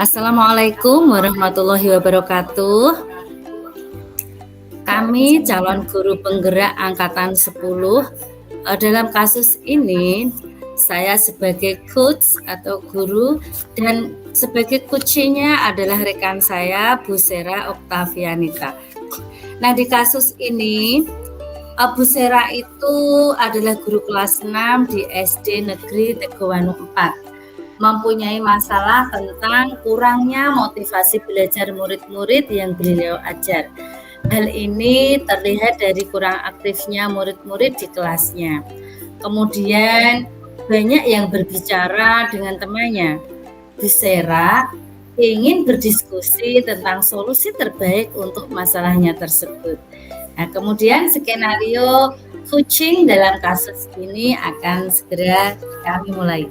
Assalamualaikum warahmatullahi wabarakatuh. Kami calon guru penggerak angkatan 10. Dalam kasus ini, saya sebagai coach atau guru dan sebagai coachnya adalah rekan saya, Bu Sera Oktavianita. Nah, di kasus ini, Bu Sera itu adalah guru kelas 6 di SD Negeri Tegowanu 4. Mempunyai masalah tentang kurangnya motivasi belajar murid-murid yang beliau ajar. Hal ini terlihat dari kurang aktifnya murid-murid di kelasnya. Kemudian banyak yang berbicara dengan temannya. Bu Sera ingin berdiskusi tentang solusi terbaik untuk masalahnya tersebut. Nah, kemudian skenario coaching dalam kasus ini akan segera kami mulai.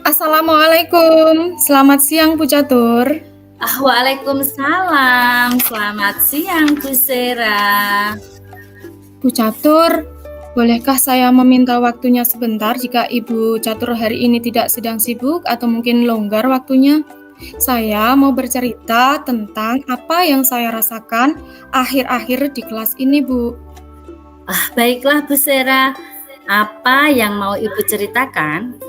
Assalamualaikum, selamat siang Bu Catur. Waalaikumsalam, selamat siang Bu Sera. Bu Catur, bolehkah saya meminta waktunya sebentar jika Ibu Catur hari ini tidak sedang sibuk atau mungkin longgar waktunya? Saya mau bercerita tentang apa yang saya rasakan akhir-akhir di kelas ini, Bu. Baiklah Bu Sera, apa yang mau Ibu ceritakan?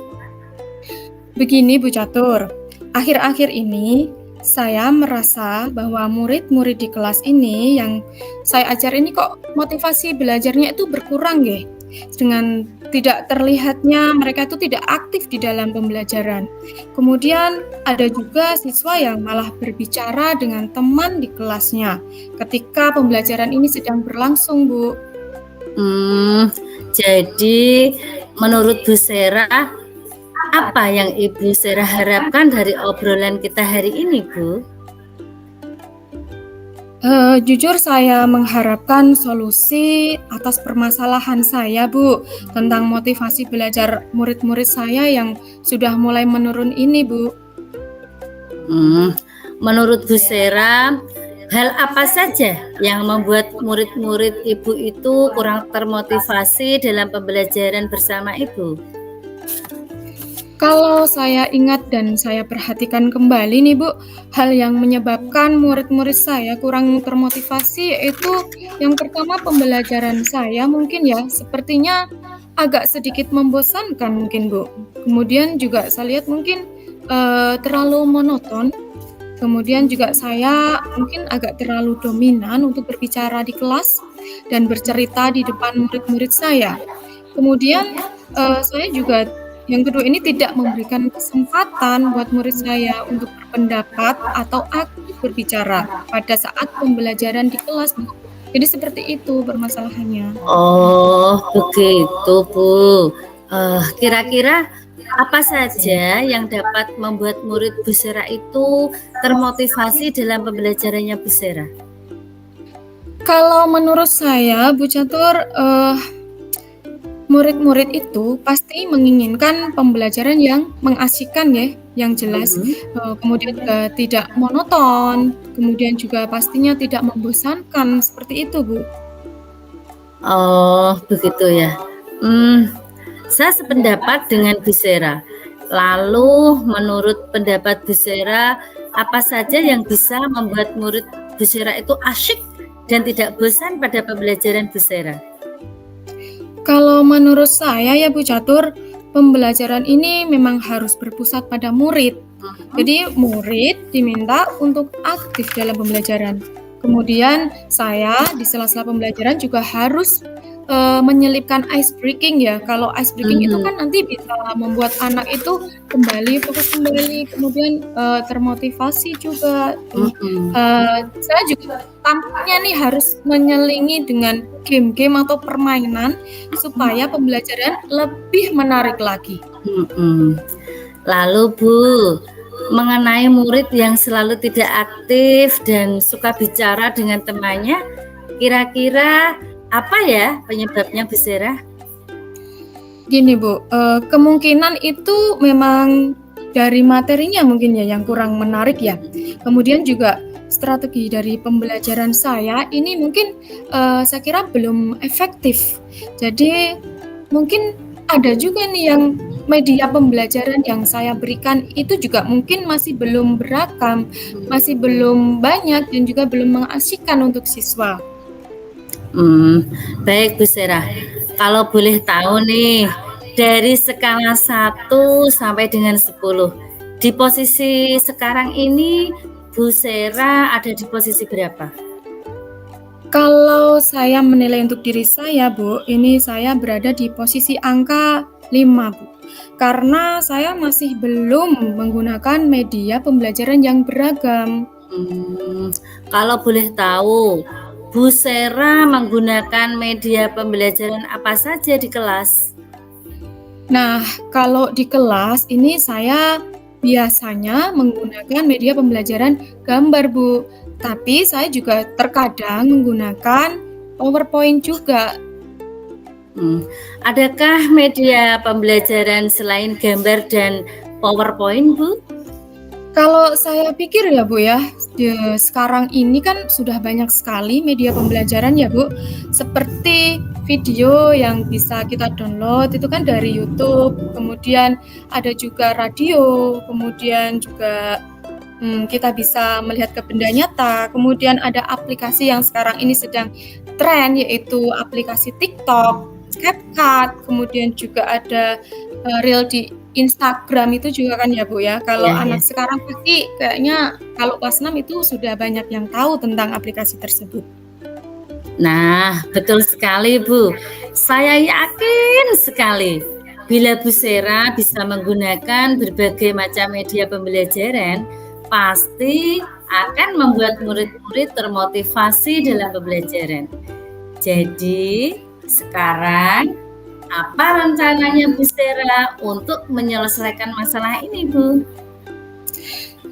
Begini Bu Catur, akhir-akhir ini saya merasa bahwa murid-murid di kelas ini yang saya ajar ini kok motivasi belajarnya itu berkurang ya. Dengan tidak terlihatnya mereka itu tidak aktif di dalam pembelajaran. Kemudian ada juga siswa yang malah berbicara dengan teman di kelasnya ketika pembelajaran ini sedang berlangsung, Bu. Jadi menurut Bu Sera, apa yang Ibu Sera harapkan dari obrolan kita hari ini, Bu? Jujur saya mengharapkan solusi atas permasalahan saya, Bu, tentang motivasi belajar murid-murid saya yang sudah mulai menurun ini, Bu. Menurut Bu Sera, hal apa saja yang membuat murid-murid Ibu itu kurang termotivasi dalam pembelajaran bersama Ibu? Kalau saya ingat dan saya perhatikan kembali nih Bu, hal yang menyebabkan murid-murid saya kurang termotivasi yaitu yang pertama pembelajaran saya mungkin ya sepertinya agak sedikit membosankan mungkin Bu. Kemudian juga saya lihat mungkin terlalu monoton. Kemudian juga saya mungkin agak terlalu dominan untuk berbicara di kelas dan bercerita di depan murid-murid saya. Kemudian saya juga yang kedua ini tidak memberikan kesempatan buat murid saya untuk berpendapat atau aktif berbicara pada saat pembelajaran di kelas. Jadi seperti itu permasalahannya. Oh, begitu Bu. Kira-kira apa saja yang dapat membuat murid Bu Sera itu termotivasi dalam pembelajarannya Bu Sera? Kalau menurut saya, Bu Catur, murid-murid itu pasti menginginkan pembelajaran yang mengasihkan ya, yang jelas, kemudian juga tidak monoton, kemudian juga pastinya tidak membosankan, seperti itu, Bu. Oh, begitu ya. Saya sependapat dengan Bu Sera. Lalu, menurut pendapat Bu Sera, apa saja yang bisa membuat murid Bu Sera itu asyik dan tidak bosan pada pembelajaran Bu Sera? Kalau menurut saya ya Bu Catur, pembelajaran ini memang harus berpusat pada murid. Jadi murid diminta untuk aktif dalam pembelajaran. Kemudian saya di sela-sela pembelajaran juga harus menyelipkan ice breaking ya. Kalau ice breaking itu kan nanti bisa membuat anak itu kembali fokus kembali, kemudian termotivasi juga. Saya juga tampaknya nih harus menyelingi dengan game-game atau permainan supaya pembelajaran lebih menarik lagi. Lalu Bu, mengenai murid yang selalu tidak aktif dan suka bicara dengan temannya, kira-kira apa ya penyebabnya Bu Sera? Gini Bu, kemungkinan itu memang dari materinya mungkin ya yang kurang menarik ya. Kemudian juga strategi dari pembelajaran saya ini mungkin saya kira belum efektif. Jadi mungkin ada juga nih yang media pembelajaran yang saya berikan itu juga mungkin masih belum beragam, masih belum banyak dan juga belum mengasyikan untuk siswa. Baik Bu Sera, kalau boleh tahu nih, dari skala 1 sampai dengan 10, di posisi sekarang ini Bu Sera ada di posisi berapa? Kalau saya menilai untuk diri saya, Bu, ini saya berada di posisi angka 5, Bu. Karena saya masih belum menggunakan media pembelajaran yang beragam. Kalau boleh tahu, Bu Sera menggunakan media pembelajaran apa saja di kelas? Nah, kalau di kelas ini saya biasanya menggunakan media pembelajaran gambar, Bu. Tapi saya juga terkadang menggunakan PowerPoint juga. Adakah media pembelajaran selain gambar dan PowerPoint, Bu? Kalau saya pikir ya, Bu, ya, sekarang ini kan sudah banyak sekali media pembelajaran ya, Bu. Seperti video yang bisa kita download itu kan dari YouTube, kemudian ada juga radio, kemudian juga kita bisa melihat ke benda nyata, kemudian ada aplikasi yang sekarang ini sedang tren yaitu aplikasi TikTok, CapCut, kemudian juga ada reel di Instagram itu juga kan ya, Bu, ya. Kalau Iya, iya. anak sekarang pasti kayaknya kalau kelas 6 itu sudah banyak yang tahu tentang aplikasi tersebut. Nah, betul sekali, Bu. Saya yakin sekali bila Bu Sera bisa menggunakan berbagai macam media pembelajaran, pasti akan membuat murid-murid termotivasi dalam pembelajaran. Jadi, sekarang apa rencananya Bu Sera untuk menyelesaikan masalah ini, Bu?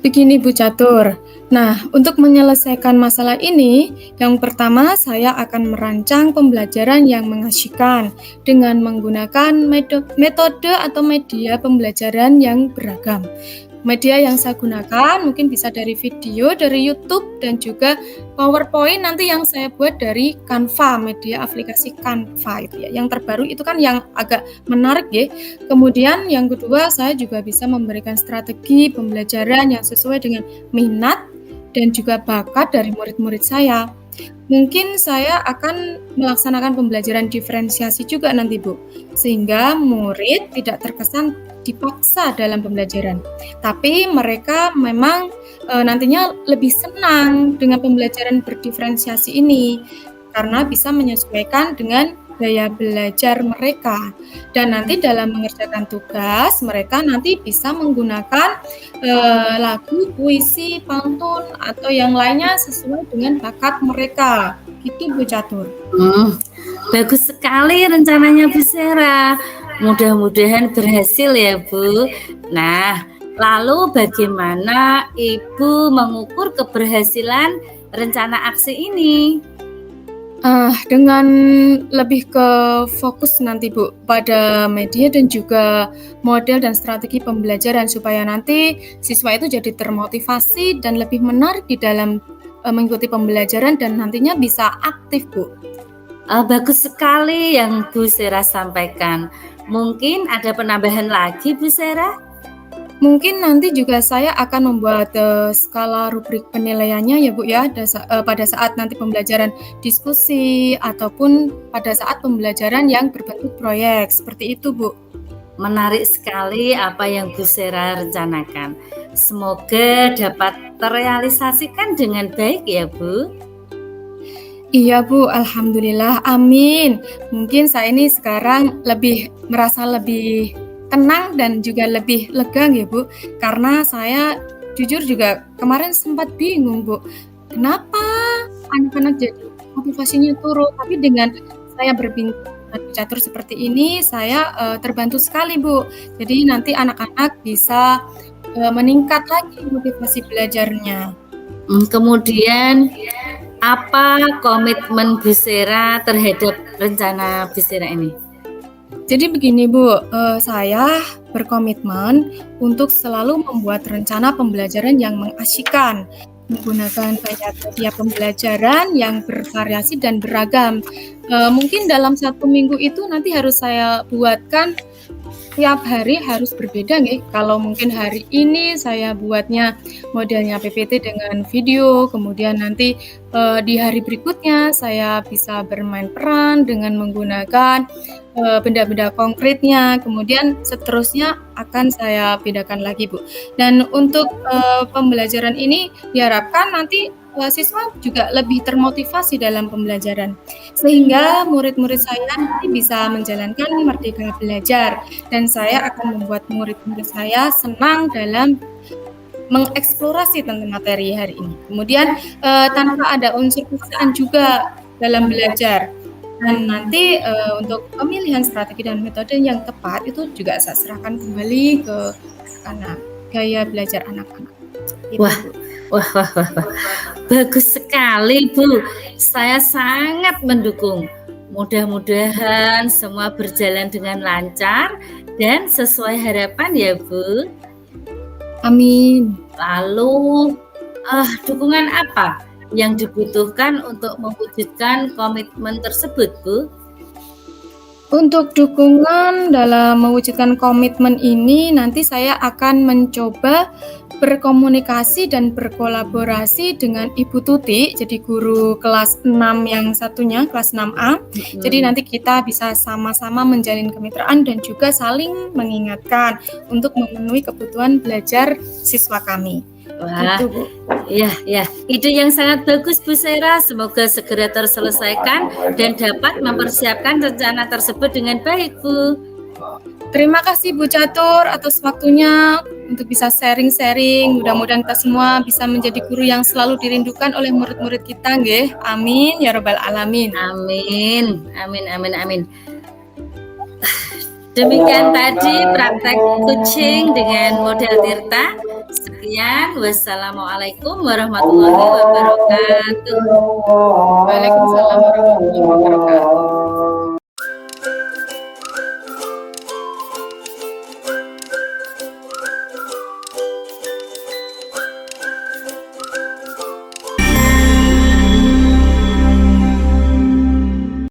Begini Bu Catur, nah untuk menyelesaikan masalah ini, yang pertama saya akan merancang pembelajaran yang mengasyikan dengan menggunakan metode atau media pembelajaran yang beragam. Media yang saya gunakan mungkin bisa dari video, dari YouTube, dan juga PowerPoint nanti yang saya buat dari Canva, media aplikasi Canva itu ya. Yang terbaru itu kan yang agak menarik ya. Kemudian yang kedua saya juga bisa memberikan strategi pembelajaran yang sesuai dengan minat dan juga bakat dari murid-murid saya. Mungkin saya akan melaksanakan pembelajaran diferensiasi juga nanti Bu, sehingga murid tidak terkesan dipaksa dalam pembelajaran. Tapi mereka memang nantinya lebih senang dengan pembelajaran berdiferensiasi ini, karena bisa menyesuaikan dengan gaya belajar mereka. Dan nanti dalam mengerjakan tugas, mereka nanti bisa menggunakan lagu, puisi, pantun, atau yang lainnya sesuai dengan bakat mereka. Gitu Bu Catur. Bagus sekali rencananya Bu Sera. Mudah-mudahan berhasil ya Bu. Nah, lalu bagaimana Ibu mengukur keberhasilan rencana aksi ini? Dengan lebih ke fokus nanti Bu, pada media dan juga model dan strategi pembelajaran supaya nanti siswa itu jadi termotivasi dan lebih menarik di dalam mengikuti pembelajaran dan nantinya bisa aktif Bu. Bagus sekali yang Bu Sera sampaikan. Mungkin ada penambahan lagi Bu Sera? Mungkin nanti juga saya akan membuat skala rubrik penilaiannya ya Bu ya, pada saat nanti pembelajaran diskusi ataupun pada saat pembelajaran yang berbentuk proyek, seperti itu Bu. Menarik sekali apa yang Bu Sera rencanakan. Semoga dapat terrealisasikan dengan baik ya Bu. Iya Bu, alhamdulillah, amin. Mungkin saya ini sekarang merasa lebih tenang dan juga lebih lega ya Bu, karena saya jujur juga kemarin sempat bingung Bu, kenapa anak-anak jadi motivasinya turun, tapi dengan saya berbincang dengan Bu Catur seperti ini, saya terbantu sekali Bu. Jadi nanti anak-anak bisa meningkat lagi motivasi belajarnya. Kemudian apa komitmen Bu Sera terhadap rencana Bu Sera ini? Jadi begini Bu, saya berkomitmen untuk selalu membuat rencana pembelajaran yang mengasyikan, menggunakan banyak media pembelajaran yang bervariasi dan beragam. Mungkin dalam 1 minggu itu nanti harus saya buatkan tiap hari harus berbeda nggih. Kalau mungkin hari ini saya buatnya modelnya PPT dengan video, kemudian nanti di hari berikutnya saya bisa bermain peran dengan menggunakan benda-benda konkretnya, kemudian seterusnya akan saya bedakan lagi, Bu. Dan untuk pembelajaran ini diharapkan nanti siswa juga lebih termotivasi dalam pembelajaran, sehingga murid-murid saya nanti bisa menjalankan Merdeka Belajar, dan saya akan membuat murid-murid saya senang dalam mengeksplorasi tentang materi hari ini. Kemudian tanpa ada unsur paksaan juga dalam belajar. Dan nanti untuk pemilihan strategi dan metode yang tepat itu juga saya serahkan kembali ke anak gaya belajar anak-anak. Gitu, Wah, Bu. wah, wah, wah, wah. Bagus sekali, Bu. Saya sangat mendukung. Mudah-mudahan semua berjalan dengan lancar dan sesuai harapan ya, Bu. Amin. Lalu, dukungan apa yang dibutuhkan untuk mewujudkan komitmen tersebut, Bu? Untuk dukungan dalam mewujudkan komitmen ini, nanti saya akan mencoba berkomunikasi dan berkolaborasi dengan Ibu Tuti, jadi guru kelas 6 yang satunya, kelas 6A. Jadi nanti kita bisa sama-sama menjalin kemitraan dan juga saling mengingatkan untuk memenuhi kebutuhan belajar siswa kami. Wah, Gitu, Bu. ya, ide yang sangat bagus, Bu Sera. Semoga segera terselesaikan dan dapat mempersiapkan rencana tersebut dengan baik, Bu. Terima kasih Bu Catur atas waktunya untuk bisa sharing-sharing. Mudah-mudahan kita semua bisa menjadi guru yang selalu dirindukan oleh murid-murid kita, nggih. Amin ya rabbal alamin. Amin, amin, amin, amin. Demikian tadi praktek coaching dengan model Tirta. Sekian, wassalamualaikum warahmatullahi wabarakatuh. Waalaikumsalam warahmatullahi wabarakatuh.